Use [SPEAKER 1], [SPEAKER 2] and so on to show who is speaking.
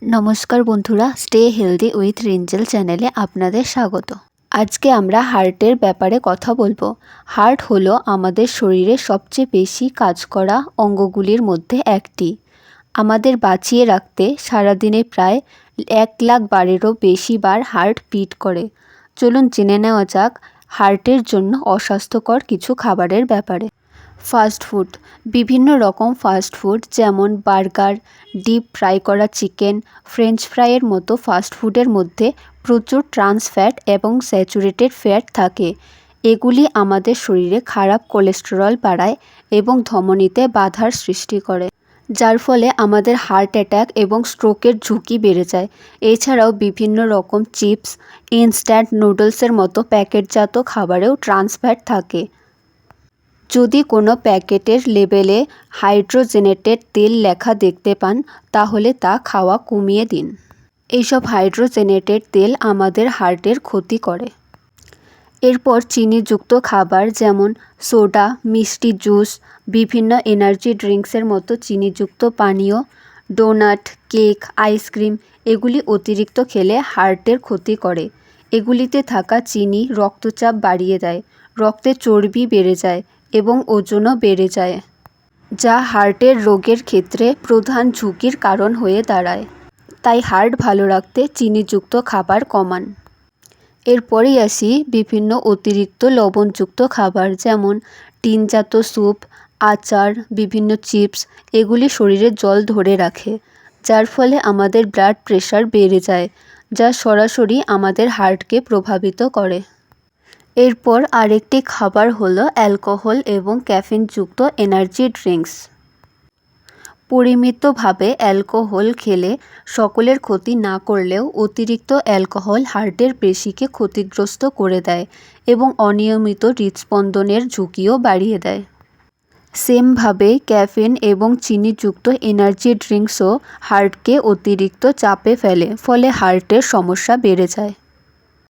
[SPEAKER 1] নমস্কার বন্ধুরা, stay healthy with রিঞ্জেল চ্যানেলে আপনাদের স্বাগত। আজকে আমরা হার্টের ব্যাপারে কথা বলবো। হার্ট হলো আমাদের শরীরে সবচেয়ে বেশি কাজ করা অঙ্গগুলির মধ্যে একটি। আমাদের বাঁচিয়ে রাখতে সারাদিনে প্রায় 1,00,000 বারেরও বেশি বার হার্ট বিট করে। চলুন জেনে নেওয়া যাক হার্টের জন্য অস্বাস্থ্যকর কিছু খাবারের ব্যাপারে। Fast food. বিভিন্ন রকম ফাস্ট ফুড যেমন বার্গার, ডিপ ফ্রাই করা চিকেন, ফ্রেঞ্চ ফ্রাইয়ের মতো ফাস্ট ফুডের মধ্যে প্রচুর ট্রান্স ফ্যাট এবং স্যাচুরেটেড ফ্যাট থাকে। এগুলি আমাদের শরীরে খারাপ কোলেস্টেরল বাড়ায় এবং ধমনীতে বাধার সৃষ্টি করে, যার ফলে আমাদের হার্ট অ্যাটাক এবং স্ট্রোকের ঝুঁকি বেড়ে যায়। এছাড়াও বিভিন্ন রকম চিপস, ইনস্ট্যান্ট নুডলসের মতো প্যাকেটজাত খাবারেও ট্রান্স ফ্যাট থাকে। যদি কোনো প্যাকেটের লেবেলে হাইড্রোজেনেটেড তেল লেখা দেখতে পান, তাহলে তা খাওয়া কমিয়ে দিন। এইসব হাইড্রোজেনেটেড তেল আমাদের হার্টের ক্ষতি করে। এরপর চিনিযুক্ত খাবার যেমন সোডা, মিষ্টি জুস, বিভিন্ন এনার্জি ড্রিঙ্কসের মতো চিনিযুক্ত পানীয়, ডোনাট, কেক, আইসক্রিম এগুলি অতিরিক্ত খেলে হার্টের ক্ষতি করে। এগুলিতে থাকা চিনি রক্তচাপ বাড়িয়ে দেয়, রক্তে চর্বি বেড়ে যায় এবং ওজনও বেড়ে যায়, যা হার্টের রোগের ক্ষেত্রে প্রধান ঝুঁকির কারণ হয়ে দাঁড়ায়। তাই হার্ট ভালো রাখতে চিনিযুক্ত খাবার কমান। এরপরেই আসি বিভিন্ন অতিরিক্ত লবণযুক্ত খাবার যেমন টিনজাত স্যুপ, আচার, বিভিন্ন চিপস এগুলি শরীরে জল ধরে রাখে, যার ফলে আমাদের ব্লাড প্রেশার বেড়ে যায়, যা সরাসরি আমাদের হার্টকে প্রভাবিত করে। এরপর আরেকটি খাবার হলো অ্যালকোহল এবং ক্যাফিনযুক্ত এনার্জি ড্রিঙ্কস। পরিমিতভাবে অ্যালকোহল খেলে সকলের ক্ষতি না করলেও অতিরিক্ত অ্যালকোহল হার্টের পেশিকে ক্ষতিগ্রস্ত করে দেয় এবং অনিয়মিত হৃদস্পন্দনের ঝুঁকিও বাড়িয়ে দেয়। সেমভাবে ক্যাফিন এবং চিনিযুক্ত এনার্জি ড্রিঙ্কসও হার্টকে অতিরিক্ত চাপে ফেলে, ফলে হার্টের সমস্যা বেড়ে যায়।